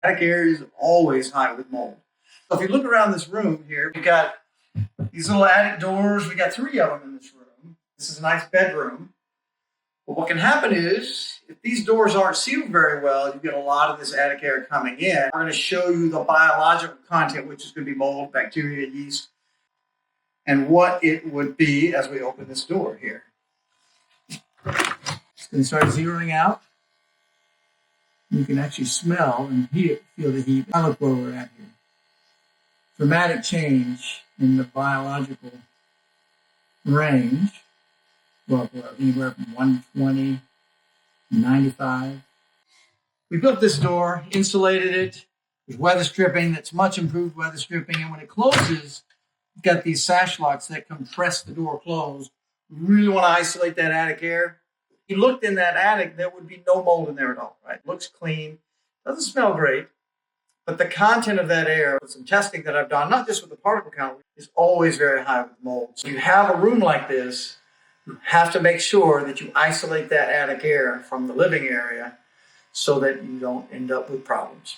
Attic air is always high with mold. So if you look around this room here, we've got these little attic doors. We got 3 of them in this room. This is a nice bedroom. But what can happen is, if these doors aren't sealed very well, you get a lot of this attic air coming in. We're going to show you the biological content, which is going to be mold, bacteria, yeast, and what it would be as we open this door here. It's going to start zeroing out. You can actually smell and feel the heat. I look where we're at here. Dramatic change in the biological range. Well, anywhere from 120 to 95. We built this door, insulated it with weather stripping. That's much improved weather stripping. And when it closes, you've got these sash locks that compress the door closed. We really want to isolate that attic air. If you looked in that attic, there would be no mold in there at all, right? It looks clean, doesn't smell great, but the content of that air, with some testing that I've done, not just with the particle count, is always very high with mold. So if you have a room like this, you have to make sure that you isolate that attic air from the living area so that you don't end up with problems.